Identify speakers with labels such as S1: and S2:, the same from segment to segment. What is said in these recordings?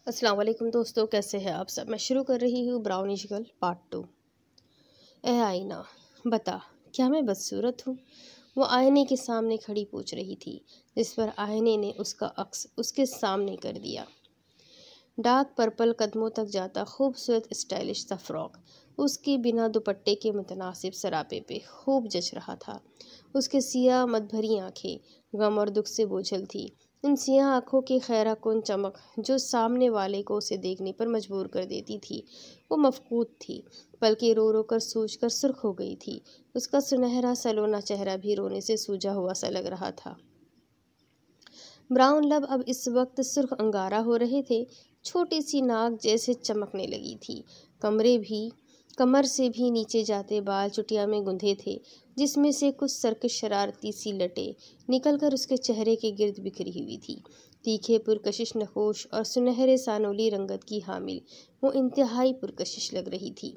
S1: अस्सलाम वालेकुम दोस्तों, कैसे हैं आप सब। मैं शुरू कर रही हूँ ब्राउनिश गर्ल पार्ट 2। ए आईना, बता क्या मैं बदसूरत हूँ। वो आईने के सामने खड़ी पूछ रही थी, जिस पर आईने ने उसका अक्स उसके सामने कर दिया। डार्क पर्पल कदमों तक जाता खूबसूरत स्टाइलिश सा फ्रॉक उसके बिना दुपट्टे के मुतनासिब सरापे पे खूब जच रहा था। उसके सियाह मदभरी आंखें गम और दुख से बोझल थी। इन सियाह आंखों की खैरा कुन चमक जो सामने वाले को उसे देखने पर मजबूर कर देती थी, वो मफकूद थी। पलकें रो रो कर सूज कर सुर्ख हो गई थी। उसका सुनहरा सलोना चेहरा भी रोने से सूजा हुआ सा लग रहा था। ब्राउन लब अब इस वक्त सुर्ख अंगारा हो रहे थे। छोटी सी नाक जैसे चमकने लगी थी। कमर से भी नीचे जाते बाल चुटिया में गुंधे थे, जिसमें से कुछ सरकश शरारती सी लटे निकलकर उसके चेहरे के गिर्द बिखरी हुई थी। तीखे पुरकशिश नखोश और सुनहरे सानोली रंगत की हामिल वो इंतहाई पुरकशिश लग रही थी।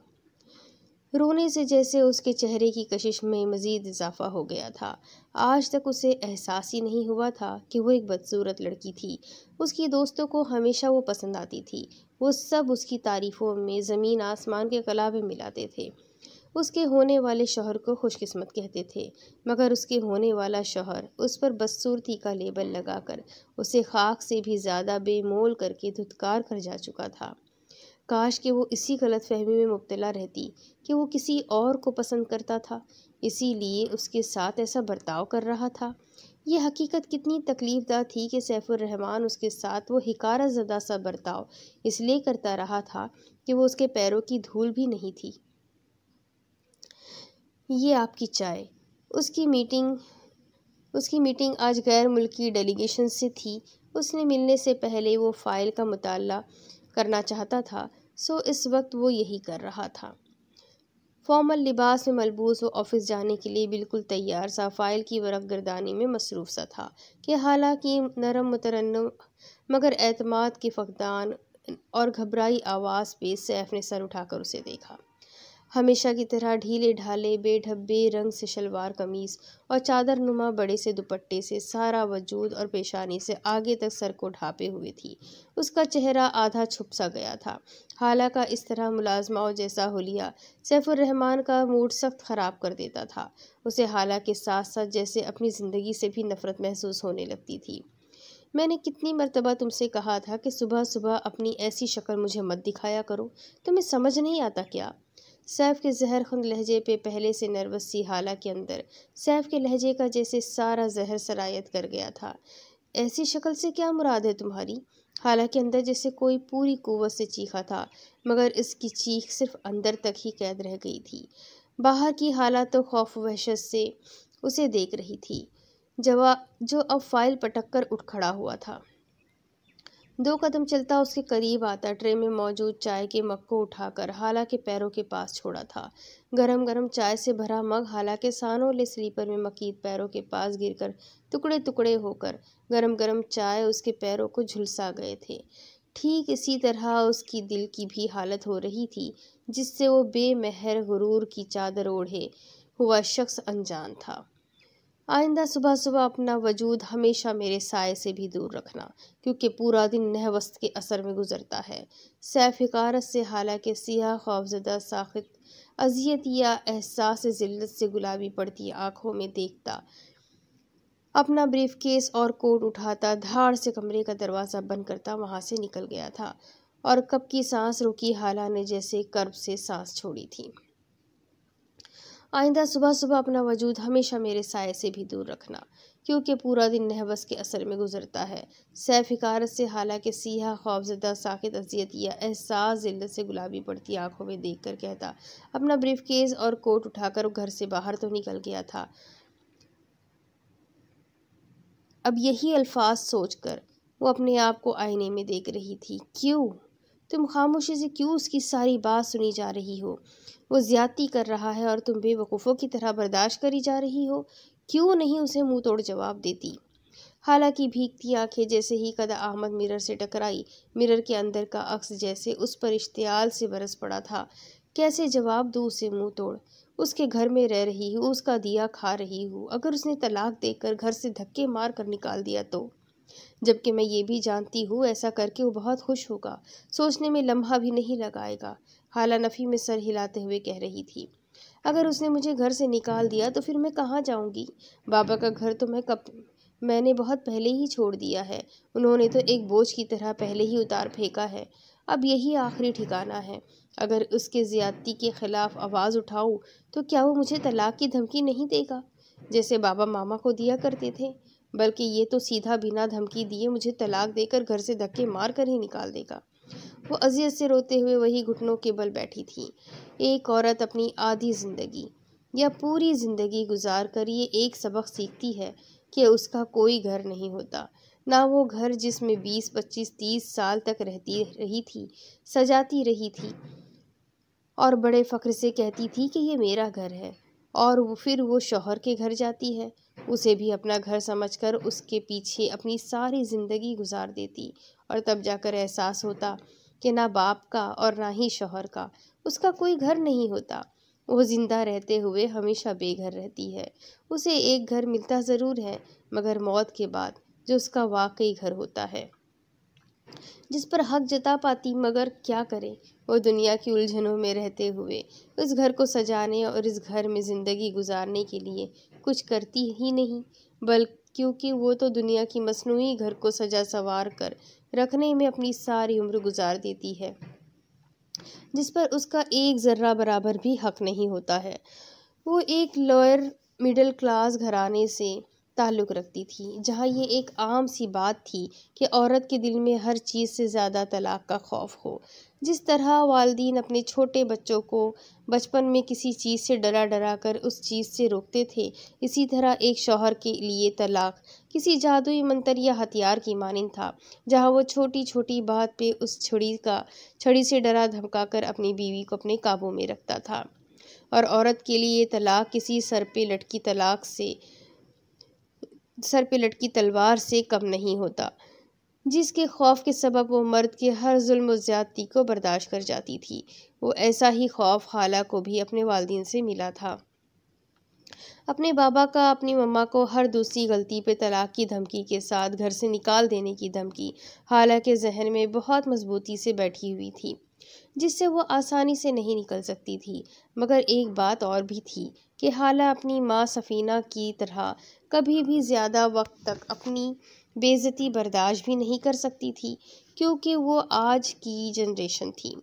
S1: रोने से जैसे उसके चेहरे की कशिश में मज़ीद इजाफा हो गया था। आज तक उसे एहसास ही नहीं हुआ था कि वो एक बदसूरत लड़की थी। उसकी दोस्तों को हमेशा वो पसंद आती थी। वो सब उसकी तारीफ़ों में ज़मीन आसमान के कलावे मिलाते थे। उसके होने वाले शौहर को खुशकिस्मत कहते थे, मगर उसके होने वाला शौहर उस पर बदसूरती का लेबल लगाकर उसे खाक से भी ज़्यादा बेमोल करके धुतकार कर जा चुका था। काश कि वो इसी गलतफहमी में मुब्तला रहती कि वो किसी और को पसंद करता था, इसीलिए उसके साथ ऐसा बर्ताव कर रहा था। ये हकीकत कितनी तकलीफ़दा थी कि सैफुर रहमान उसके साथ वो हिकारत ज़दा सा बर्ताव इसलिए करता रहा था कि वो उसके पैरों की धूल भी नहीं थी। ये आपकी चाय। उसकी मीटिंग आज गैर मुल्की डेलीगेशन से थी। उसने मिलने से पहले वो फ़ाइल का मुताला करना चाहता था, सो इस वक्त वो यही कर रहा था। फॉर्मल लिबास में मलबूस वो ऑफिस जाने के लिए बिल्कुल तैयार सा फ़ाइल की वरक़ गर्दानी में मसरूफ़ सा था कि हालांकि नरम मुतरन्नम मगर एतमाद के फ़क़दान और घबराई आवाज़ पे सैफ ने सर उठाकर उसे देखा। हमेशा की तरह ढीले ढाले बेढब्बे रंग से शलवार कमीज़ और चादर नुमा बड़े से दुपट्टे से सारा वजूद और पेशानी से आगे तक सर को ढापे हुए थी। उसका चेहरा आधा छुप सा गया था। हाला का इस तरह मुलाजमाओं जैसा हुलिया सैफुर रहमान का मूड सख्त ख़राब कर देता था। उसे हाला के साथ साथ जैसे अपनी ज़िंदगी से भी नफ़रत महसूस होने लगती थी। मैंने कितनी मर्तबा तुमसे कहा था कि सुबह सुबह अपनी ऐसी शक्ल मुझे मत दिखाया करो, तुम्हें समझ नहीं आता क्या। सैफ के जहरखुंद लहजे पे पहले से नर्वस सी हाला के अंदर सैफ के लहजे का जैसे सारा जहर सरायत कर गया था। ऐसी शक्ल से क्या मुराद है तुम्हारी। हाला के अंदर जैसे कोई पूरी कुव्वत से चीखा था, मगर इसकी चीख सिर्फ अंदर तक ही कैद रह गई थी। बाहर की हाला तो खौफ वहशत से उसे देख रही थी, जो अब फाइल पटक कर उठ खड़ा हुआ था। 2 कदम चलता उसके करीब आता ट्रे में मौजूद चाय के मग को उठाकर हाला के पैरों के पास छोड़ा था। गरम गरम चाय से भरा मग हाला के सानोले स्लीपर में मकीद पैरों के पास गिरकर टुकड़े टुकड़े होकर गरम गरम चाय उसके पैरों को झुलसा गए थे। ठीक इसी तरह उसकी दिल की भी हालत हो रही थी, जिससे वो बेमहर गुरूर की चादर ओढ़े हुआ शख्स अनजान था। आइंदा सुबह सुबह अपना वजूद हमेशा मेरे साए से भी दूर रखना, क्योंकि पूरा दिन नहवस्त के असर में गुजरता है। सैफ हिकारत से हालांकि सियाह खौफजदा साखित अजियत या एहसास ज़िल्लत से गुलाबी पड़ती आंखों में देखता अपना ब्रीफकेस और कोट उठाता धाड़ से कमरे का दरवाज़ा बंद करता वहाँ से निकल गया था। और कब की सांस रुकी हाला ने जैसे कर्ब से सांस छोड़ी थी। आइंदा सुबह सुबह अपना वजूद हमेशा मेरे साए से भी दूर रखना, क्योंकि पूरा दिन नहवस के असर में गुजरता है। सैफ हिकारत से हालांकि सियाह खौफजदा साकित अजियत या एहसास ज़िल्लत से गुलाबी पड़ती आंखों में देखकर कहता अपना ब्रीफकेस और कोट उठाकर घर से बाहर तो निकल गया था। अब यही अल्फाज सोचकर वो अपने आप को आईने में देख रही थी। क्यों तुम खामोशी से क्यों उसकी सारी बात सुनी जा रही हो। वो ज्यादती कर रहा है और तुम बेवकूफ़ों की तरह बर्दाश्त करी जा रही हो। क्यों नहीं उसे मुंह तोड़ जवाब देती। हालांकि भीगती आंखें जैसे ही कदा अहमद मिरर से टकराई, मिरर के अंदर का अक्स जैसे उस पर इश्तियाल से बरस पड़ा था। कैसे जवाब दूँ उसे मुंह तोड़। उसके घर में रह रही हूँ, उसका दिया खा रही हूँ। अगर उसने तलाक देकर घर से धक्के मार कर निकाल दिया तो जबकि मैं ये भी जानती हूँ ऐसा करके वो बहुत खुश होगा, सोचने में लम्हा भी नहीं लगाएगा। हाला नफ़ी में सर हिलाते हुए कह रही थी। अगर उसने मुझे घर से निकाल दिया तो फिर मैं कहाँ जाऊँगी? बाबा का घर तो मैंने बहुत पहले ही छोड़ दिया है। उन्होंने तो एक बोझ की तरह पहले ही उतार फेंका है। अब यही आखिरी ठिकाना है। अगर उसके ज़्यादती के ख़िलाफ़ आवाज़ उठाऊं तो क्या वो मुझे तलाक की धमकी नहीं देगा, जैसे बाबा मामा को दिया करते थे? बल्कि ये तो सीधा बिना धमकी दिए मुझे तलाक देकर घर से धक्के मार कर ही निकाल देगा। वो अजियत से रोते हुए वही घुटनों के बल बैठी थी। एक औरत अपनी आधी ज़िंदगी या पूरी ज़िंदगी गुजार कर ये एक सबक सीखती है कि उसका कोई घर नहीं होता, ना वो घर जिसमें 20, 25, 30 साल तक रहती रही थी, सजाती रही थी और बड़े फ़ख्र से कहती थी कि ये मेरा घर है, और फिर वो शौहर के घर जाती है, उसे भी अपना घर समझकर उसके पीछे अपनी सारी ज़िंदगी गुजार देती, और तब जाकर एहसास होता कि ना बाप का और ना ही शौहर का उसका कोई घर नहीं होता। वो जिंदा रहते हुए हमेशा बेघर रहती है। उसे एक घर मिलता ज़रूर है, मगर मौत के बाद, जो उसका वाकई घर होता है, जिस पर हक जता पाती। मगर क्या करे, वो दुनिया की उलझनों में रहते हुए उस घर को सजाने और इस घर में ज़िंदगी गुजारने के लिए कुछ करती ही नहीं, क्योंकि वो तो दुनिया की मसनूई घर को सजा सवार कर रखने में अपनी सारी उम्र गुजार देती है, जिस पर उसका एक ज़र्रा बराबर भी हक नहीं होता है। वो एक लोअर मिडिल क्लास घराने से ताल्लुक़ रखती थी, जहाँ ये एक आम सी बात थी कि औरत के दिल में हर चीज़ से ज़्यादा तलाक का खौफ हो। जिस तरह वालिदैन अपने छोटे बच्चों को बचपन में किसी चीज़ से डरा डरा कर उस चीज़ से रोकते थे, इसी तरह एक शौहर के लिए तलाक किसी जादुई मंत्र या हथियार की मानिंद था, जहाँ वो छोटी छोटी बात पे उस छड़ी से डरा धमका कर अपनी बीवी को अपने काबू में रखता था। और औरत के लिए तलाक किसी सर पे लटकी तलवार से कम नहीं होता, जिसके खौफ के सबब वो मर्द के हर जुल्म ज़्यादती को बर्दाश्त कर जाती थी। वो ऐसा ही खौफ हाला को भी अपने वालिदैन से मिला था। अपने बाबा का अपनी मम्मा को हर दूसरी गलती पे तलाक की धमकी के साथ घर से निकाल देने की धमकी हाला के जहन में बहुत मजबूती से बैठी हुई थी, जिससे वो आसानी से नहीं निकल सकती थी। मगर एक बात और भी थी कि हाला अपनी माँ सफ़ीना की तरह कभी भी ज़्यादा वक्त तक अपनी बेइज्जती बर्दाश्त भी नहीं कर सकती थी, क्योंकि वो आज की जनरेशन थी,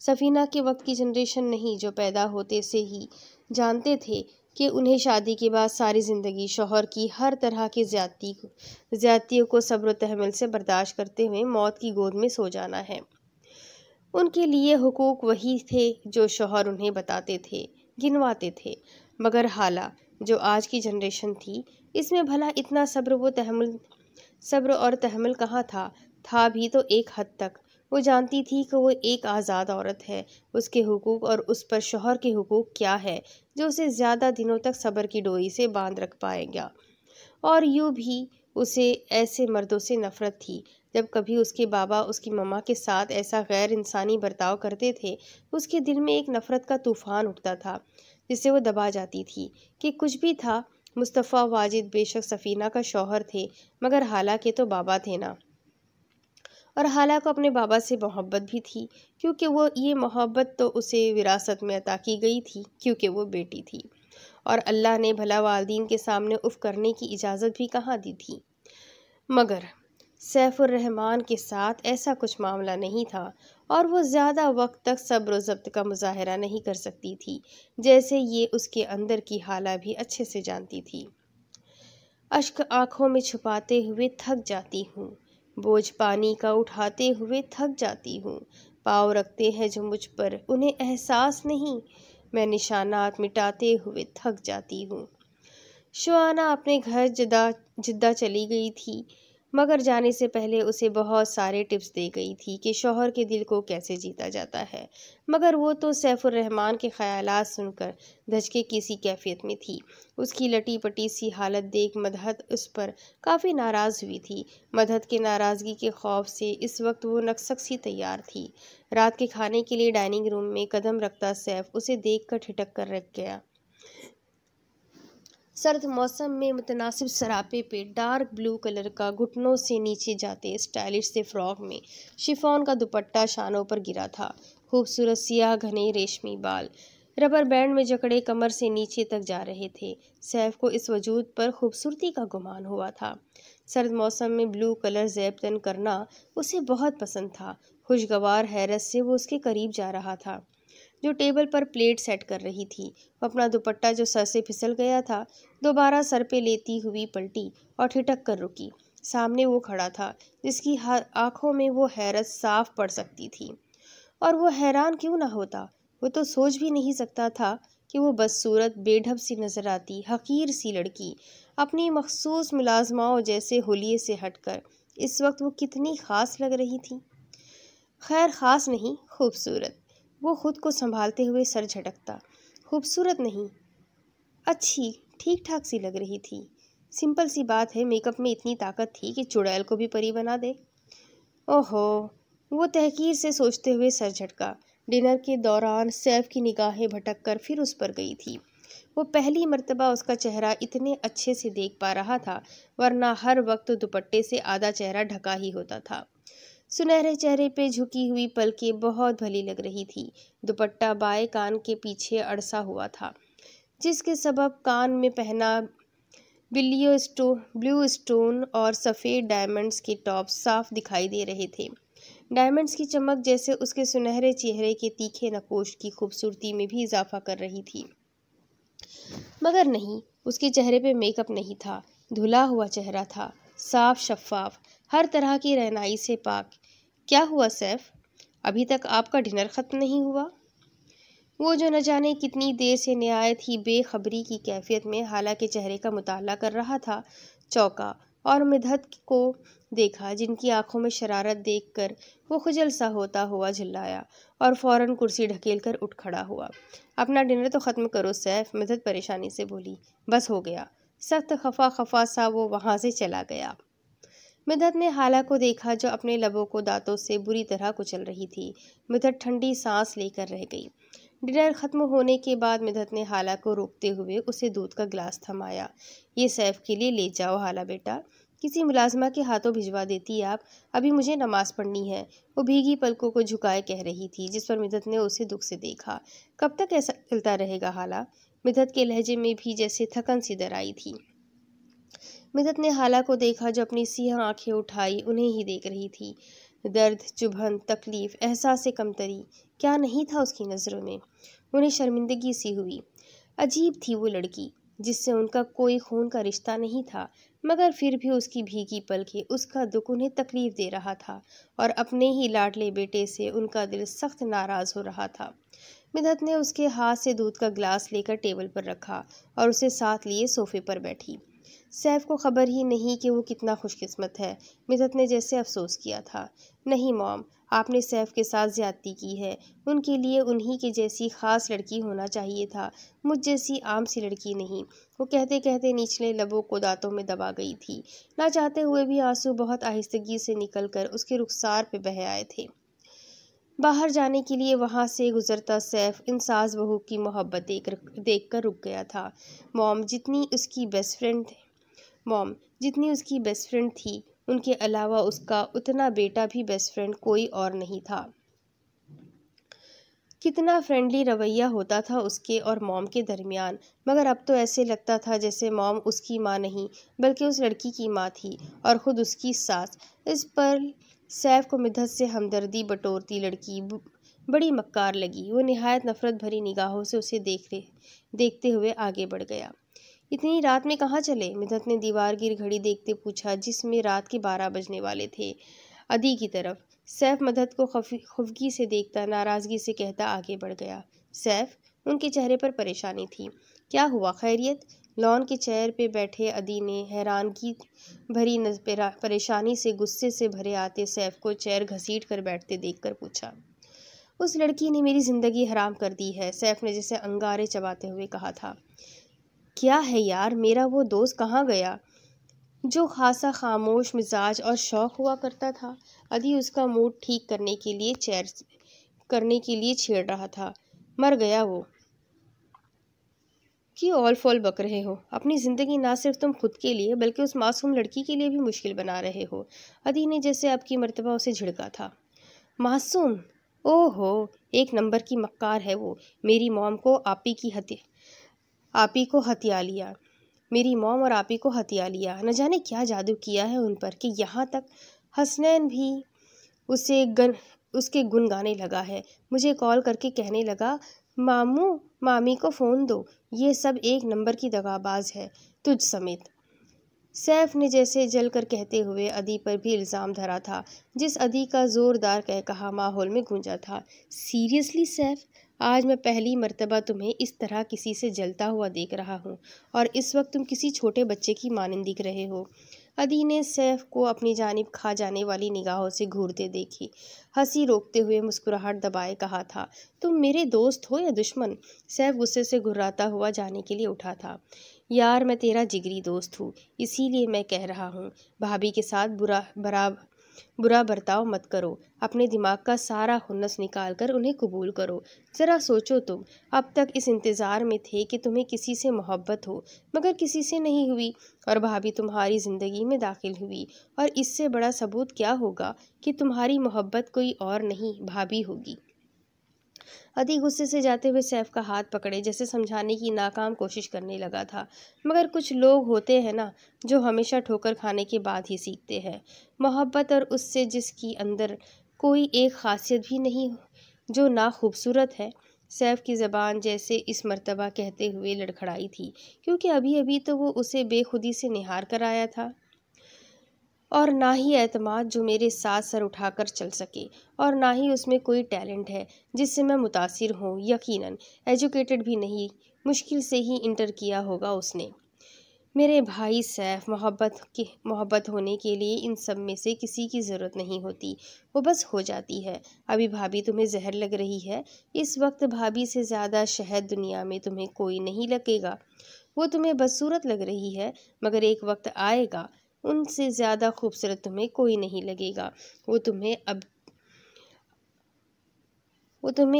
S1: सफ़ीना के वक्त की जनरेशन नहीं, जो पैदा होते से ही जानते थे कि उन्हें शादी के बाद सारी ज़िंदगी शौहर की हर तरह की ज़्यादतियों को सब्र तहम्मुल से बर्दाश्त करते हुए मौत की गोद में सो जाना है। उनके लिए हुकूक वही थे जो शौहर उन्हें बताते थे, गिनवाते थे। मगर हाला, जो आज की जनरेशन थी, इसमें भला इतना सब्र और तहम्मुल कहाँ था भी तो एक हद तक। वो जानती थी कि वो एक आज़ाद औरत है, उसके हुकूक और उस पर शौहर के हुकूक क्या है जो उसे ज़्यादा दिनों तक सब्र की डोरी से बांध रख पाएगा। और यूँ भी उसे ऐसे मर्दों से नफ़रत थी। जब कभी उसके बाबा उसकी मम्मा के साथ ऐसा गैर इंसानी बर्ताव करते थे, उसके दिल में एक नफ़रत का तूफ़ान उठता था, जिससे वो दबा जाती थी कि कुछ भी था, मुस्तफ़ा वाजिद बेशक सफ़ीना का शौहर थे, मगर हाला के तो बाबा थे ना। और हाला को अपने बाबा से मोहब्बत भी थी, क्योंकि वो ये मोहब्बत तो उसे विरासत में अता की गई थी, क्योंकि वो बेटी थी, और अल्लाह ने भला वालिदैन के सामने उफ़ करने की इजाज़त भी कहाँ दी थी। मगर सैफुर रहमान के साथ ऐसा कुछ मामला नहीं था, और वो ज़्यादा वक्त तक सब्र ज़ब्त का मुज़ाहरा नहीं कर सकती थी, जैसे ये उसके अंदर की हाला भी अच्छे से जानती थी। अश्क आँखों में छुपाते हुए थक जाती हूँ, बोझ पानी का उठाते हुए थक जाती हूँ, पाँव रखते हैं जो मुझ पर उन्हें एहसास नहीं, मैं निशानात मिटाते हुए थक जाती हूँ। शुआना अपने घर जिद्दा चली गई थी, मगर जाने से पहले उसे बहुत सारे टिप्स दे गई थी कि शौहर के दिल को कैसे जीता जाता है। मगर वो तो सैफुर रहमान के ख़यालात सुनकर धचके की सी कैफियत में थी। उसकी लटी पटी सी हालत देख मदहत उस पर काफ़ी नाराज़ हुई थी। मदहत के नाराज़गी के खौफ से इस वक्त वो नक्सक सी तैयार थी। रात के खाने के लिए डाइनिंग रूम में कदम रखता सैफ उसे देख कर ठिठक कर रख गया। सर्द मौसम में मुतनासिब सरापे पे डार्क ब्लू कलर का घुटनों से नीचे जाते स्टाइलिश से फ्रॉक में शिफॉन का दुपट्टा शानों पर गिरा था। खूबसूरत सियाह घने रेशमी बाल रबर बैंड में जकड़े कमर से नीचे तक जा रहे थे। सैफ को इस वजूद पर खूबसूरती का गुमान हुआ था। सर्द मौसम में ब्लू कलर ज़ेब तन करना उसे बहुत पसंद था। खुशगवार हैरत से वो उसके करीब जा रहा था, जो टेबल पर प्लेट सेट कर रही थी। वो अपना दुपट्टा जो सर से फिसल गया था दोबारा सर पे लेती हुई पलटी और ठिठक कर रुकी। सामने वो खड़ा था, जिसकी आंखों में वो हैरत साफ पड़ सकती थी। और वो हैरान क्यों ना होता। वो तो सोच भी नहीं सकता था कि वो बदसूरत बेढब सी नजर आती हकीर सी लड़की अपनी मखसूस मुलाजमाओं जैसे हुलिये से हटकर इस वक्त वो कितनी खास लग रही थी। खैर, खास नहीं, खूबसूरत। वो खुद को संभालते हुए सर झटकता। खूबसूरत नहीं, अच्छी ठीक ठाक सी लग रही थी। सिंपल सी बात है, मेकअप में इतनी ताकत थी कि चुड़ैल को भी परी बना दे। ओहो, वो तहकीर से सोचते हुए सर झटका। डिनर के दौरान सैफ की निगाहें भटक कर फिर उस पर गई थी। वो पहली मर्तबा उसका चेहरा इतने अच्छे से देख पा रहा था, वरना हर वक्त दुपट्टे से आधा चेहरा ढका ही होता था। सुनहरे चेहरे पे झुकी हुई पलकें बहुत भली लग रही थी। दुपट्टा बाएं कान के पीछे अड़सा हुआ था, जिसके सबब कान में पहना ब्लू स्टोन और सफ़ेद डायमंड्स के टॉप साफ दिखाई दे रहे थे। डायमंड्स की चमक जैसे उसके सुनहरे चेहरे के तीखे नकोश की खूबसूरती में भी इजाफा कर रही थी। मगर नहीं, उसके चेहरे पे मेकअप नहीं था। धुला हुआ चेहरा था, साफ शफाफ, हर तरह की रहनाई से पाक। क्या हुआ सैफ, अभी तक आपका डिनर खत्म नहीं हुआ? वो जो न जाने कितनी देर से निहायत ही बेखबरी की कैफियत में हाला के चेहरे का मुताला कर रहा था, चौंका और मिधत को देखा, जिनकी आंखों में शरारत देखकर वो खुजल सा होता हुआ झिल्लाया और फौरन कुर्सी ढकेल कर उठ खड़ा हुआ। अपना डिनर तो ख़त्म करो सैफ, मिधत परेशानी से बोली। बस हो गया। सख्त खफा खफा सा वो वहाँ से चला गया। मिधत ने हाला को देखा, जो अपने लबों को दांतों से बुरी तरह कुचल रही थी। मिधत ठंडी सांस लेकर रह गई। डिनर खत्म होने के बाद मिधत ने हाला को रोकते हुए उसे दूध का गिलास थमाया। ये सैफ के लिए ले जाओ हाला बेटा, किसी मुलाजमा के हाथों भिजवा देती आप, अभी मुझे नमाज पढ़नी है। वो भीगी पलकों को झुकाए कह रही थी, जिस पर मिधत ने उसे दुख से देखा। कब तक ऐसा चलता रहेगा हाला? मिधत के लहजे में भी जैसे थकन सी दर आई थी। मिधत ने हाला को देखा, जो अपनी सियाह आंखें उठाई उन्हें ही देख रही थी। दर्द, चुभन, तकलीफ, एहसास कमतरी क्या नहीं था उसकी नज़रों में। उन्हें शर्मिंदगी सी हुई। अजीब थी वो लड़की, जिससे उनका कोई खून का रिश्ता नहीं था, मगर फिर भी उसकी भीगी पलकें, उसका दुख उन्हें तकलीफ दे रहा था और अपने ही लाडले बेटे से उनका दिल सख्त नाराज़ हो रहा था। मिधत ने उसके हाथ से दूध का गिलास लेकर टेबल पर रखा और उसे साथ लिए सोफे पर बैठी। सैफ को खबर ही नहीं कि वो कितना खुशकिस्मत है। मिधत ने जैसे अफसोस किया था। नहीं मॉम, आपने सैफ के साथ ज्यादती की है। उनके लिए उन्हीं के जैसी खास लड़की होना चाहिए था, मुझ जैसी आम सी लड़की नहीं। वो कहते कहते निचले लबों को दांतों में दबा गई थी। ना चाहते हुए भी आंसू बहुत आहिस्तगी से निकलकर उसके रुखसार पे बह आए थे। बाहर जाने के लिए वहां से गुजरता सैफ इन सास बहू की मोहब्बत देखकर रुक गया था। मॉम जितनी उसकी बेस्ट फ्रेंड थी, उनके अलावा उसका उतना बेटा भी बेस्ट फ्रेंड कोई और नहीं था। कितना फ्रेंडली रवैया होता था उसके और मॉम के दरमियान, मगर अब तो ऐसे लगता था जैसे मॉम उसकी माँ नहीं बल्कि उस लड़की की माँ थी और ख़ुद उसकी सास। इस पर सैफ को मिधत से हमदर्दी बटोरती लड़की बड़ी मक्कार लगी। वो निहायत नफ़रत भरी निगाहों से उसे देखते हुए आगे बढ़ गया। इतनी रात में कहाँ चले? मिधत ने दीवार की घड़ी देखते पूछा, जिसमें रात के 12 बजने वाले थे। अदी की तरफ। सैफ मदद को खुफगी से देखता नाराज़गी से कहता आगे बढ़ गया। सैफ, उनके चेहरे पर परेशानी थी। क्या हुआ, खैरियत? लॉन के चेयर पे बैठे अदी ने हैरानगी भरी परेशानी से गुस्से से भरे आते सैफ को चेयर घसीट कर बैठते देखकर पूछा। उस लड़की ने मेरी ज़िंदगी हराम कर दी है, सैफ ने जैसे अंगारे चबाते हुए कहा था। क्या है यार, मेरा वो दोस्त कहाँ गया जो खासा खामोश मिजाज और शौक हुआ करता था? अदी उसका मूड ठीक करने के लिए छेड़ रहा था। मर गया वो। क्यों ऑल फॉल बक रहे हो? अपनी ज़िंदगी ना सिर्फ तुम खुद के लिए बल्कि उस मासूम लड़की के लिए भी मुश्किल बना रहे हो। अदी ने जैसे अब की मर्तबा उसे झिड़का था। मासूम? ओहो, एक नंबर की मक्कार है वो। मेरी मॉम को आपी को हत्या लिया। मेरी मॉम और आपी को हत्या लिया। न जाने क्या जादू किया है उन पर कि यहाँ तक हसनैन भी उसके गुण गाने लगा है। मुझे कॉल करके कहने लगा, मामू मामी को फ़ोन दो, ये सब एक नंबर की दगाबाज है, तुझ समेत। सैफ ने जैसे जलकर कहते हुए अदी पर भी इल्ज़ाम धरा था, जिस अदी का ज़ोरदार कहकहा माहौल में गूंजा था। सीरियसली सैफ, आज मैं पहली मर्तबा तुम्हें इस तरह किसी से जलता हुआ देख रहा हूँ, और इस वक्त तुम किसी छोटे बच्चे की मानंद दिख रहे हो। अदी ने सैफ को अपनी जानिब खा जाने वाली निगाहों से घूरते देखी। हंसी रोकते हुए मुस्कुराहट दबाए कहा था, तुम मेरे दोस्त हो या दुश्मन? सैफ गुस्से से घुर्राता हुआ जाने के लिए उठा था। यार, मैं तेरा जिगरी दोस्त हूँ, इसीलिए मैं कह रहा हूँ, भाभी के साथ बुरा बर्ताव मत करो। अपने दिमाग का सारा खुन्नस निकाल कर उन्हें कबूल करो। ज़रा सोचो, तुम अब तक इस इंतज़ार में थे कि तुम्हें किसी से मोहब्बत हो, मगर किसी से नहीं हुई, और भाभी तुम्हारी ज़िंदगी में दाखिल हुई, और इससे बड़ा सबूत क्या होगा कि तुम्हारी मोहब्बत कोई और नहीं, भाभी होगी। अदी गुस्से से जाते हुए सैफ का हाथ पकड़े जैसे समझाने की नाकाम कोशिश करने लगा था। मगर कुछ लोग होते हैं ना, जो हमेशा ठोकर खाने के बाद ही सीखते हैं मोहब्बत, और उससे जिसकी अंदर कोई एक खासियत भी नहीं जो ना खूबसूरत है। सैफ की ज़बान जैसे इस मर्तबा कहते हुए लड़खड़ाई थी, क्योंकि अभी अभी तो वो उसे बेखुदी से निहार कर आया था। और ना ही एतमाद जो मेरे साथ सर उठाकर चल सके, और ना ही उसमें कोई टैलेंट है जिससे मैं मुतासिर हूँ। यकीनन एजुकेटेड भी नहीं, मुश्किल से ही इंटर किया होगा उसने। मेरे भाई सैफ, मोहब्बत होने के लिए इन सब में से किसी की ज़रूरत नहीं होती, वो बस हो जाती है। अभी भाभी तुम्हें जहर लग रही है, इस वक्त भाभी से ज़्यादा शहद दुनिया में तुम्हें कोई नहीं लगेगा। वो तुम्हें बदसूरत लग रही है, मगर एक वक्त आएगा उनसे ज़्यादा खूबसूरत तुम्हें कोई नहीं लगेगा। वो तुम्हें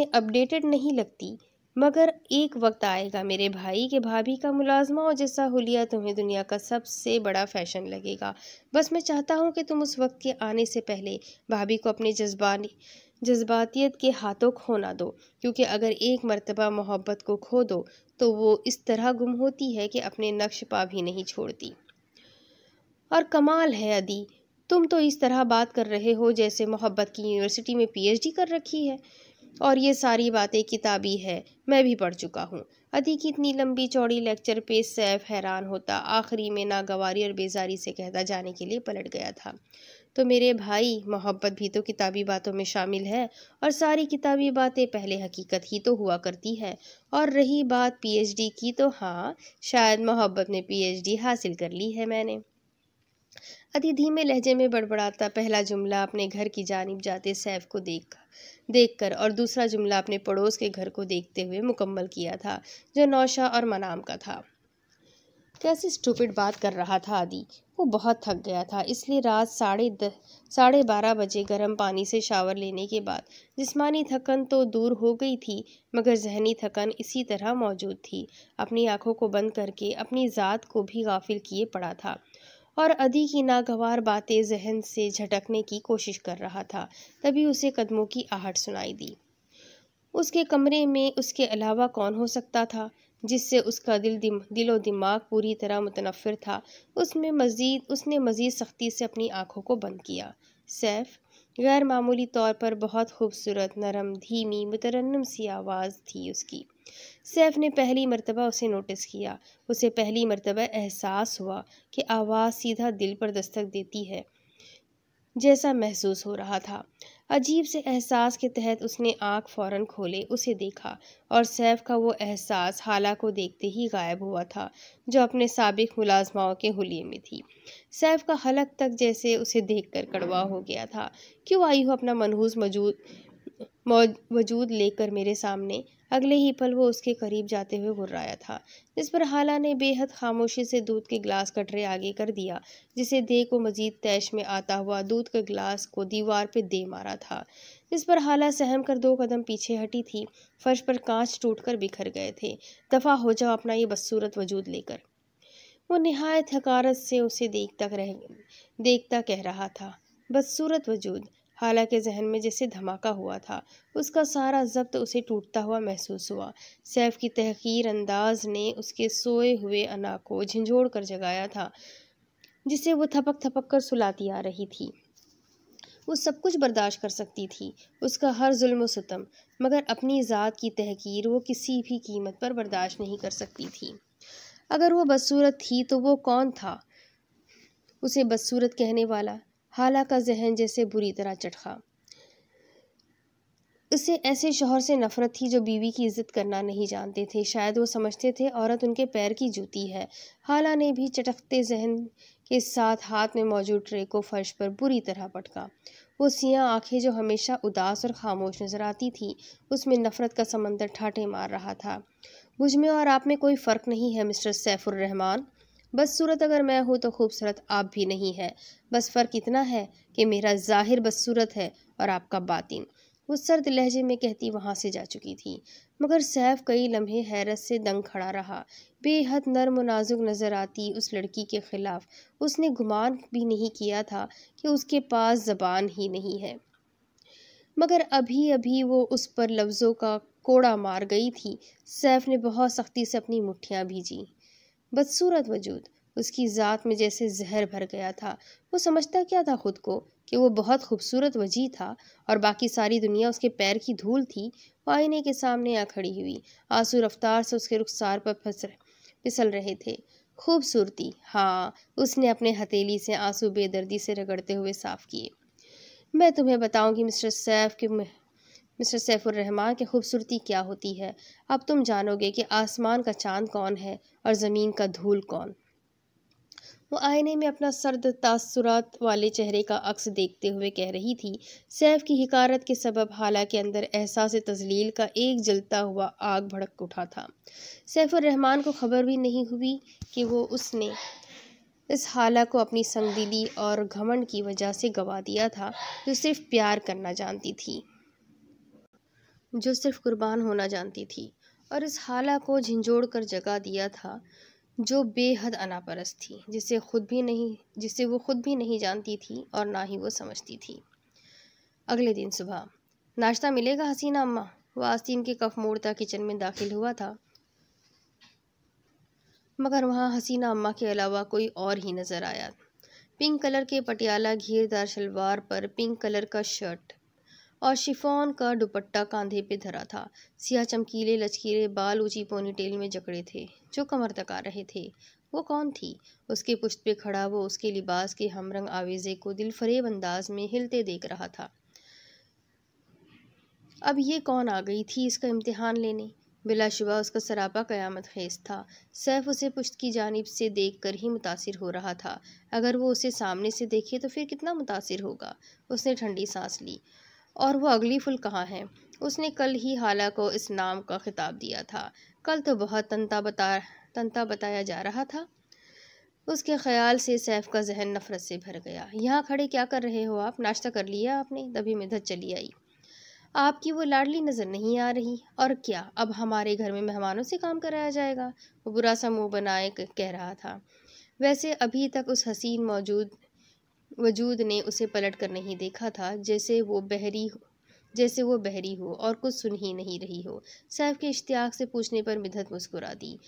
S1: अपडेटेड नहीं लगती, मगर एक वक्त आएगा मेरे भाई के भाभी का मुलाजमा और जैसा हुलिया तुम्हें दुनिया का सबसे बड़ा फैशन लगेगा। बस मैं चाहता हूँ कि तुम उस वक्त के आने से पहले भाभी को अपने जज्बातियत के हाथों खो ना दो, क्योंकि अगर एक मर्तबा मोहब्बत को खो दो तो वो इस तरह गुम होती है कि अपने नक्श पा भी नहीं छोड़ती। और कमाल है अदी, तुम तो इस तरह बात कर रहे हो जैसे मोहब्बत की यूनिवर्सिटी में पीएचडी कर रखी है, और ये सारी बातें किताबी है, मैं भी पढ़ चुका हूँ। अदी की इतनी लंबी चौड़ी लेक्चर पे सैफ हैरान होता, आखिरी में नागवारी और बेजारी से कहता जाने के लिए पलट गया था। तो मेरे भाई, मोहब्बत भी तो किताबी बातों में शामिल है, और सारी किताबी बातें पहले हकीकत ही तो हुआ करती है। और रही बात पीएचडी की, तो हाँ, शायद मोहब्बत में पीएचडी हासिल कर ली है मैंने। अति धीमे लहजे में बड़बड़ाता पहला जुमला अपने घर की जानिब जाते सैफ को देखकर और दूसरा जुमला अपने पड़ोस के घर को देखते हुए मुकम्मल किया था, जो नौशा और मनाम का था। कैसे स्टूपिड बात कर रहा था आदि। वो बहुत थक गया था, इसलिए रात 12:30 बजे गर्म पानी से शावर लेने के बाद जिस्मानी थकन तो दूर हो गई थी, मगर जहनी थकन इसी तरह मौजूद थी। अपनी आंखों को बंद करके अपनी ज़ात को भी गाफिल किए पड़ा था, और अदी की नागवार बातें जहन से झटकने की कोशिश कर रहा था। तभी उसे कदमों की आहट सुनाई दी। उसके कमरे में उसके अलावा कौन हो सकता था, जिससे उसका दिलो दिमाग पूरी तरह मुतनफ़िर था। उसने मज़ीद सख्ती से अपनी आंखों को बंद किया। सैफ, गैर मामूली तौर पर बहुत खूबसूरत, नरम, धीमी, मुतरन्निम सी आवाज़ थी उसकी। सैफ ने पहली मर्तबा उसे नोटिस किया। उसे पहली मर्तबा एहसास हुआ कि आवाज़ सीधा दिल पर दस्तक देती है जैसा महसूस हो रहा था। अजीब से एहसास के तहत उसने आंख फ़ौरन खोले, उसे देखा, और सैफ का वो एहसास हाला को देखते ही गायब हुआ था, जो अपने साबिक मुलाजमाओं के हुलिये में थी। सैफ का हलक तक जैसे उसे देखकर कड़वा हो गया था। क्यों आई हो अपना मनहूस वजूद लेकर मेरे सामने? अगले ही पल वो उसके करीब जाते हुए गुर्राया था, जिस पर हाला ने बेहद खामोशी से दूध के गिलास का ट्रे आगे कर दिया, जिसे देख वो मजीद तैश में आता हुआ दूध के गिलास को दीवार पे दे मारा था, इस पर हाला सहम कर 2 कदम पीछे हटी थी। फर्श पर कांच टूटकर बिखर गए थे। दफा हो जाओ अपना ये बदसूरत वजूद लेकर। वो निहायत हकारत से उसे देखता कह रहा था। बदसूरत वजूद। हाला के जहन में जैसे धमाका हुआ था। उसका सारा जब्त उसे टूटता हुआ महसूस हुआ। सैफ की तहकीर अंदाज ने उसके सोए हुए अना को झंझोड़ कर जगाया था, जिसे वो थपक थपक कर सुलाती आ रही थी। वो सब कुछ बर्दाश्त कर सकती थी, उसका हर जुल्म सितम, मगर अपनी ज़ात की तहकीर वो किसी भी कीमत पर बर्दाश्त नहीं कर सकती थी। अगर वो बदसूरत थी तो वो कौन था उसे बदसूरत कहने वाला? हाला का जहन जैसे बुरी तरह चटका। उसे ऐसे शौहर से नफरत थी जो बीवी की इज्जत करना नहीं जानते थे। शायद वो समझते थे औरत उनके पैर की जूती है। हाला ने भी चटकते जहन के साथ हाथ में मौजूद ट्रे को फर्श पर बुरी तरह पटका। वो सियाह आंखें जो हमेशा उदास और खामोश नजर आती थी, उसमें नफरत का समंदर ठाठे मार रहा था। मुझ में और आप में कोई फ़र्क नहीं है मिस्टर सैफुर रहमान। बदसूरत अगर मैं हूँ तो खूबसूरत आप भी नहीं है। बस फ़र्क इतना है कि मेरा ज़ाहिर बदसूरत है और आपका बातिन। वो सर्द लहजे में कहती वहाँ से जा चुकी थी, मगर सैफ कई लम्हे हैरत से दंग खड़ा रहा। बेहद नर्म और नाजुक नज़र आती उस लड़की के खिलाफ उसने गुमान भी नहीं किया था कि उसके पास ज़बान ही नहीं है, मगर अभी अभी वो उस पर लफ्ज़ों का कोड़ा मार गई थी। सैफ ने बहुत सख्ती से अपनी मुट्ठियाँ भींची। बदसूरत वजूद। उसकी ज़ात में जैसे जहर भर गया था। वो समझता क्या था खुद को कि वो बहुत खूबसूरत वजी था और बाकी सारी दुनिया उसके पैर की धूल थी। वो आईने के सामने आ खड़ी हुई, आंसू रफ्तार से उसके रुखसार पर फिसल रहे थे। खूबसूरती, हाँ, उसने अपने हथेली से आंसू बेदर्दी से रगड़ते हुए साफ किए। मैं तुम्हें बताऊंगी मिस्टर सैफुर रहमान की खूबसूरती क्या होती है। अब तुम जानोगे कि आसमान का चांद कौन है और ज़मीन का धूल कौन। वो आईने में अपना सर्द तासुरात वाले चेहरे का अक्स देखते हुए कह रही थी। सैफ की हिकारत के सबब हाला के अंदर एहसास तजलील का एक जलता हुआ आग भड़क उठा था। सैफुर रहमान को खबर भी नहीं हुई कि उसने इस हाला को अपनी संगदिली और घमंड की वजह से गवा दिया था, जो सिर्फ प्यार करना जानती थी, जो सिर्फ कुर्बान होना जानती थी, और इस हाला को झिंझोड़ कर जगा दिया था जो बेहद अनापरस्त थी, जिसे वो खुद भी नहीं जानती थी और ना ही वो समझती थी। अगले दिन सुबह, नाश्ता मिलेगा हसीना अम्मा? वो आस्तीन के कफ मोड़ता किचन में दाखिल हुआ था, मगर वहाँ हसीना अम्मा के अलावा कोई और ही नजर आया। पिंक कलर के पटियाला घेरदार शलवार पर पिंक कलर का शर्ट और शिफॉन का दुपट्टा कांधे पे धरा था। सियाह चमकीले लचकीले बाल ऊंची पोनीटेल में जकड़े थे, जो कमर तक आ रहे थे। वो कौन थी? उसके पुश्त पे खड़ा वो उसके लिबास के हमरंग आवेजे को दिलफरेब अंदाज में हिलते देख रहा था। अब ये कौन आ गई थी इसका इम्तिहान लेने? बिलाशुबा उसका सरापा क़यामत खेज था। सैफ उसे पुश्त की जानिब से देखकर ही मुतासिर हो रहा था। अगर वो उसे सामने से देखे तो फिर कितना मुतासिर होगा। उसने ठंडी सांस ली। और वो अगली फुल कहाँ है? उसने कल ही हाला को इस नाम का खिताब दिया था। कल तो बहुत तंता बताया जा रहा था। उसके ख्याल से सैफ का जहन नफरत से भर गया। यहाँ खड़े क्या कर रहे हो आप? नाश्ता कर लिया आपने? तभी मिधत चली आई। आपकी वो लाडली नज़र नहीं आ रही। और क्या अब हमारे घर में मेहमानों से काम कराया जाएगा? वो बुरा सा मुँह बनाए कह रहा था। वैसे अभी तक उस हसीन वजूद ने उसे पलट कर नहीं देखा था, जैसे वो बहरी हो और कुछ सुन ही नहीं रही हो। सैफ के इश्तियाक से पूछने पर मिधत मुस्कुरा दी।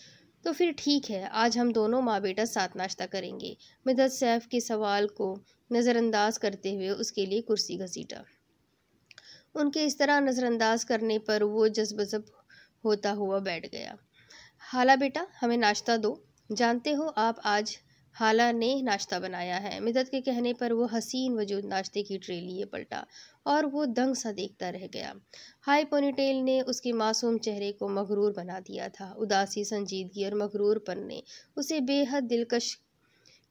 S1: तो फिर ठीक है, आज हम दोनों माँ बेटा साथ नाश्ता करेंगे। मिधत सैफ के सवाल को नज़रअंदाज करते हुए उसके लिए कुर्सी घसीटा। उनके इस तरह नज़रअंदाज करने पर वो जज्ब होता हुआ बैठ गया। हाला बेटा, हमें नाश्ता दो। जानते हो आप, आज हाला ने नाश्ता बनाया है। मिदत के कहने पर वो हसीन वजूद नाश्ते की ट्रे लिए पलटा और वो दंग सा देखता रह गया। हाई पोनीटेल ने उसके मासूम चेहरे को मगरूर बना दिया था। उदासी, संजीदगी और मगरूरपन ने उसे बेहद दिलकश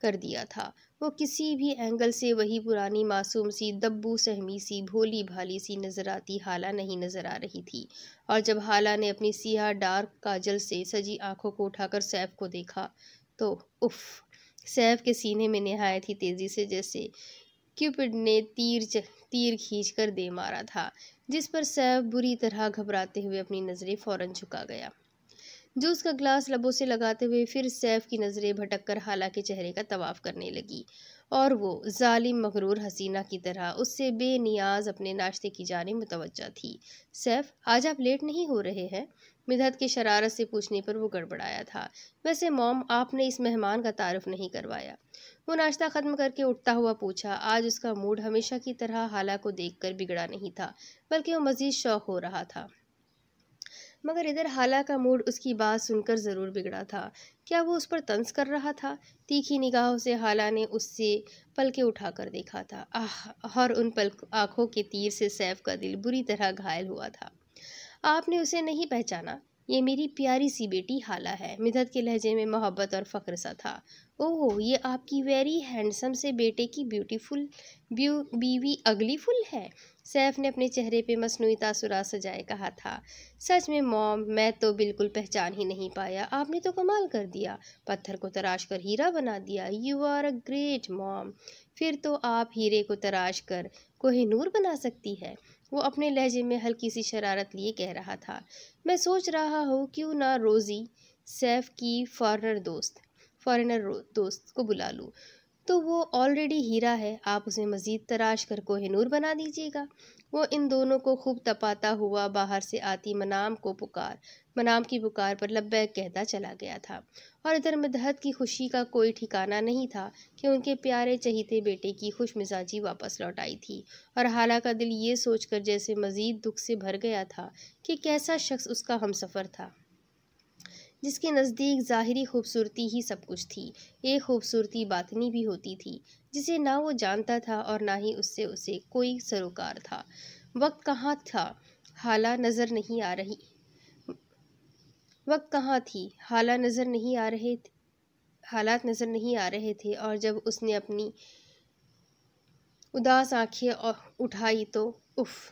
S1: कर दिया था। वो किसी भी एंगल से वही पुरानी मासूम सी, दब्बू सहमी सी, भोली भाली सी नजर आती हाला नहीं नजर आ रही थी। और जब हाला ने अपनी सियाह डार्क काजल से सजी आंखों को उठाकर सैफ को देखा तो उफ, सैफ के सीने में निहायत ही तेजी से जैसे क्यूपिड ने तीर खींचकर दे मारा था, जिस पर सैफ बुरी तरह घबराते हुए अपनी नज़रें फौरन झुका गया। जूस का ग्लास लबों से लगाते हुए फिर सैफ की नज़रें भटककर हाला के चेहरे का तवाफ करने लगी और वो जालिम मगरूर हसीना की तरह उससे बेनियाज अपने नाश्ते की जानिब मुतवज्जा थी। सैफ, आज आप लेट नहीं हो रहे हैं? मिदहत के शरारत से पूछने पर वो गड़बड़ाया था। वैसे मॉम, आपने इस मेहमान का तारुफ नहीं करवाया। वो नाश्ता ख़त्म करके उठता हुआ पूछा। आज उसका मूड हमेशा की तरह हाला को देखकर बिगड़ा नहीं था, बल्कि वो मज़ीद शौक हो रहा था। मगर इधर हाला का मूड उसकी बात सुनकर ज़रूर बिगड़ा था। क्या वो उस पर तंज कर रहा था? तीखी निगाहों से हाला ने उससे पलके उठाकर देखा था। आह! और उन आँखों के तीर से सैफ का दिल बुरी तरह घायल हुआ था। आपने उसे नहीं पहचाना? ये मेरी प्यारी सी बेटी हाला है। मिदहत के लहजे में मोहब्बत और फ़ख्र सा था। ओह, ये आपकी वेरी हैंडसम से बेटे की ब्यूटीफुल बीवी अगली फुल है। सैफ ने अपने चेहरे पे मसनूई तासुरात सजाए कहा था। सच में मॉम, मैं तो बिल्कुल पहचान ही नहीं पाया। आपने तो कमाल कर दिया, पत्थर को तराश कर हीरा बना दिया। You are a great mom. फिर तो आप हीरे को तराश कर कोहिनूर बना सकती है। वो अपने लहजे में हल्की सी शरारत लिए कह रहा था। मैं सोच रहा हूँ क्यों ना रोज़ी सैफ की फॉरेनर दोस्त को बुला लूँ। तो वो ऑलरेडी हीरा है, आप उसे मज़ीद तराश कर कोहिनूर बना दीजिएगा। वो इन दोनों को खूब तपाता हुआ बाहर से आती मनाम की पुकार पर लब्बैक कहता चला गया था। और इधर मिदहत की खुशी का कोई ठिकाना नहीं था कि उनके प्यारे चहीते बेटे की खुश मिजाजी वापस लौट आई थी। और हाला का दिल ये सोचकर जैसे मज़ीद दुख से भर गया था कि कैसा शख्स उसका हमसफ़र था, जिसके नज़दीक ज़ाहिरी खूबसूरती ही सब कुछ थी। एक खूबसूरती बातनी भी होती थी, जिसे ना वो जानता था और ना ही उससे उसे कोई सरोकार था। वक्त कहाँ था, हाला नज़र नहीं आ रही वक्त कहाँ थी, हाला नज़र नहीं आ रहे थे हालात नज़र नहीं आ रहे थे। और जब उसने अपनी उदास आंखें उठाई तो उफ!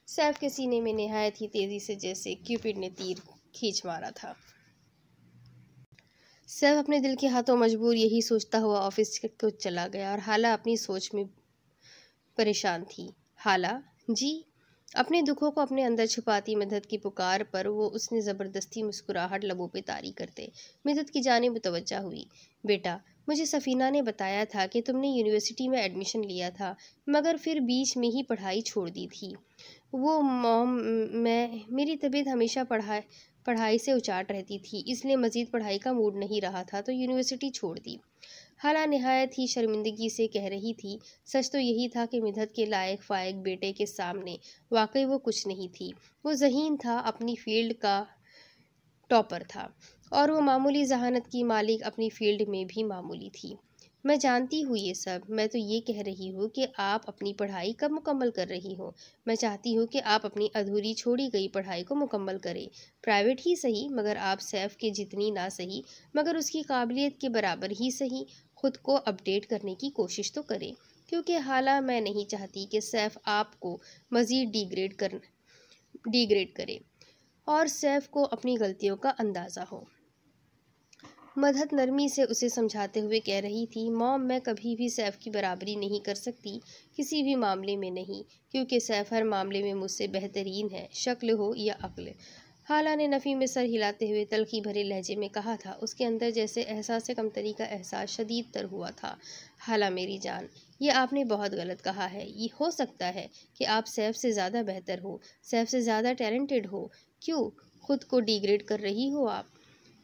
S1: सैफ के सीने में नहायत ही तेज़ी से जैसे क्यूपिड ने तीर खींच मारा था। सैफ अपने दिल के हाथों मजबूर यही सोचता हुआ ऑफिस को चला गया और हाला अपनी सोच में परेशान थी। हाला जी। अपने दुखों को अपने अंदर छुपाती मिदहत की पुकार पर वो उसने ज़बरदस्ती मुस्कुराहट लबों पे तारी करते मिदहत की जानिब मुतवज्जा हुई। बेटा, मुझे सफ़ीना ने बताया था कि तुमने यूनिवर्सिटी में एडमिशन लिया था, मगर फिर बीच में ही पढ़ाई छोड़ दी थी। वो मॉम, मेरी तबीयत हमेशा पढ़ाई से उचाट रहती थी, इसलिए मज़ीद पढ़ाई का मूड नहीं रहा था तो यूनिवर्सिटी छोड़ दी। हाला निहायत ही शर्मिंदगी से कह रही थी। सच तो यही था कि मिदहत के लायक फ़ायक बेटे के सामने वाकई वो कुछ नहीं थी। वो ज़हीन था, अपनी फील्ड का टॉपर था, और वो मामूली जहानत की मालिक अपनी फील्ड में भी मामूली थी। मैं जानती हूँ ये सब। मैं तो ये कह रही हूँ कि आप अपनी पढ़ाई कब मुकम्मल कर रही हो। मैं चाहती हूँ कि आप अपनी अधूरी छोड़ी गई पढ़ाई को मुकम्मल करें। प्राइवेट ही सही, मगर आप सैफ के जितनी ना सही मगर उसकी काबिलियत के बराबर ही सही खुद को अपडेट करने की कोशिश तो करें। क्योंकि हाला मैं नहीं चाहती कि सैफ आपको मज़ीद डिग्रेड करे और सैफ को अपनी गलतियों का अंदाज़ा हो। मदहत नरमी से उसे समझाते हुए कह रही थी। मॉम, मैं कभी भी सैफ की बराबरी नहीं कर सकती, किसी भी मामले में नहीं, क्योंकि सैफ हर मामले में मुझसे बेहतरीन है, शक्ल हो या अक्ल। हाला ने नफ़ी में सर हिलाते हुए तलखी भरे लहजे में कहा था। उसके अंदर जैसे एहसास कमतरी का एहसास शदीद तर हुआ था। हाला मेरी जान, ये आपने बहुत गलत कहा है। ये हो सकता है कि आप सैफ से ज़्यादा बेहतर हो, सैफ से ज़्यादा टैलेंटेड हो। क्यों खुद को डिग्रेड कर रही हो आप?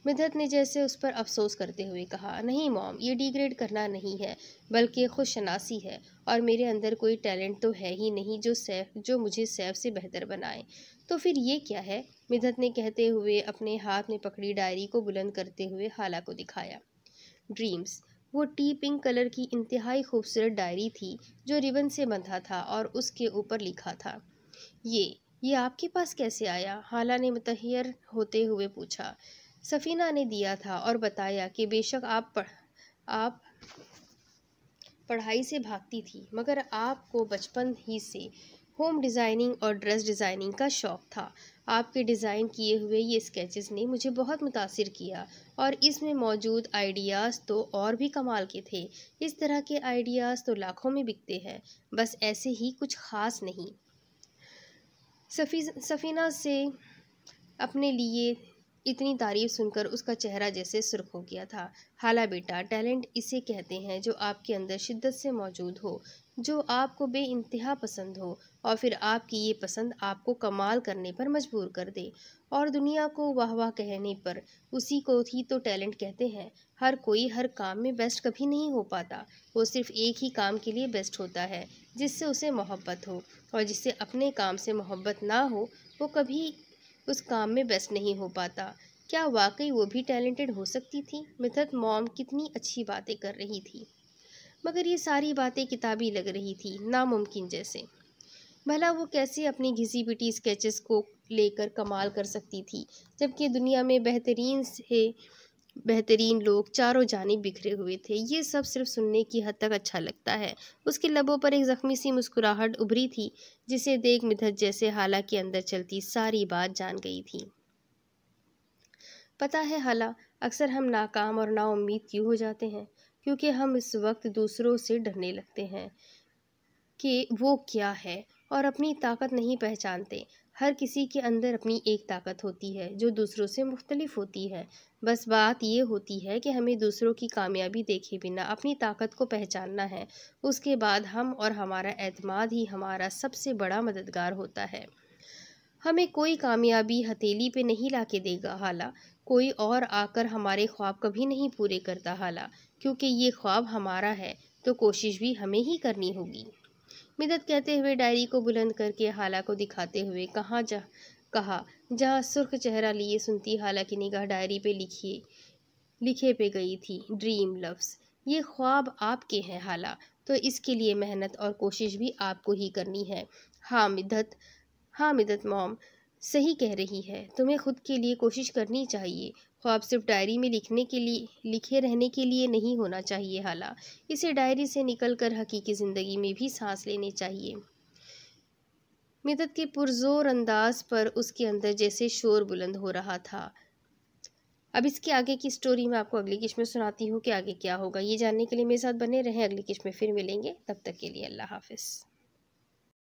S1: मिदहत ने जैसे उस पर अफसोस करते हुए कहा। नहीं मॉम, ये डिग्रेड करना नहीं है, बल्कि खुशशनासी है। और मेरे अंदर कोई टैलेंट तो है ही नहीं जो मुझे सैफ से बेहतर बनाए। तो फिर ये क्या है? मिदहत ने कहते हुए अपने हाथ में पकड़ी डायरी को बुलंद करते हुए हाला को दिखाया। ड्रीम्स। वो टी पिंक कलर की इंतहाई खूबसूरत डायरी थी जो रिबन से बंधा था और उसके ऊपर लिखा था। ये आपके पास कैसे आया? हाला ने मुतहयर होते हुए पूछा। सफ़ीना ने दिया था और बताया कि बेशक आप पढ़ाई से भागती थी, मगर आपको बचपन ही से होम डिज़ाइनिंग और ड्रेस डिज़ाइनिंग का शौक़ था। आपके डिज़ाइन किए हुए ये स्केचेस ने मुझे बहुत मुतासिर किया और इसमें मौजूद आइडियाज़ तो और भी कमाल के थे। इस तरह के आइडियाज़ तो लाखों में बिकते हैं, बस ऐसे ही कुछ ख़ास नहीं। सफ़ीना से अपने लिए इतनी तारीफ़ सुनकर उसका चेहरा जैसे सुर्ख हो गया था। हाला बेटा, टैलेंट इसे कहते हैं जो आपके अंदर शिद्दत से मौजूद हो, जो आपको बेइंतहा पसंद हो और फिर आपकी ये पसंद आपको कमाल करने पर मजबूर कर दे और दुनिया को वाह वाह कहने पर। उसी को ही तो टैलेंट कहते हैं। हर कोई हर काम में बेस्ट कभी नहीं हो पाता। वो सिर्फ एक ही काम के लिए बेस्ट होता है, जिससे उसे मोहब्बत हो, और जिससे अपने काम से मोहब्बत ना हो वो कभी उस काम में बेस्ट नहीं हो पाता। क्या वाकई वो भी टैलेंटेड हो सकती थी? मिथत मॉम कितनी अच्छी बातें कर रही थी, मगर ये सारी बातें किताबी लग रही थी, नामुमकिन जैसे। भला वो कैसे अपनी घिसी पिटी स्केचेस को लेकर कमाल कर सकती थी, जबकि दुनिया में बेहतरीन से बेहतरीन लोग चारों जानिब बिखरे हुए थे। ये सब सिर्फ सुनने की हद तक अच्छा लगता है। उसके लबों पर एक ज़ख्मी सी मुस्कुराहट उभरी थी, जिसे देख मिथत जैसे हाला के अंदर चलती सारी बात जान गई थी। पता है हाला, अक्सर हम नाकाम और नाउम्मीद क्यों हो जाते हैं? क्योंकि हम इस वक्त दूसरों से डरने लगते हैं कि वो क्या है और अपनी ताकत नहीं पहचानते। हर किसी के अंदर अपनी एक ताकत होती है जो दूसरों से मुख्तलिफ होती है। बस बात ये होती है कि हमें दूसरों की कामयाबी देखे बिना अपनी ताकत को पहचानना है। उसके बाद हम और हमारा एतमाद ही हमारा सबसे बड़ा मददगार होता है। हमें कोई कामयाबी हथेली पे नहीं लाके देगा हाला, कोई और आकर हमारे ख्वाब कभी नहीं पूरे करता हाला, क्योंकि ये ख्वाब हमारा है तो कोशिश भी हमें ही करनी होगी। मिदत कहते हुए डायरी को बुलंद करके हाला को दिखाते हुए कहा जहाँ सुर्ख चेहरा लिए सुनती हाला की निगाह डायरी पे लिखे पे गई थी, ड्रीम लव्स। ये ख्वाब आपके हैं हाला, तो इसके लिए मेहनत और कोशिश भी आपको ही करनी है। हाँ मिदत मॉम सही कह रही है, तुम्हें खुद के लिए कोशिश करनी चाहिए। ख्वाब सिर्फ डायरी में लिखे रहने के लिए नहीं होना चाहिए हाला, इसे डायरी से निकलकर हकीकी ज़िंदगी में भी सांस लेने चाहिए। मिदत के पुरजोर अंदाज पर उसके अंदर जैसे शोर बुलंद हो रहा था। अब इसके आगे की स्टोरी मैं आपको अगली किस्त में सुनाती हूँ कि आगे क्या होगा। ये जानने के लिए मेरे साथ बने रहें। अगली किस्त में फिर मिलेंगे, तब तक के लिए अल्लाह हाफिज़।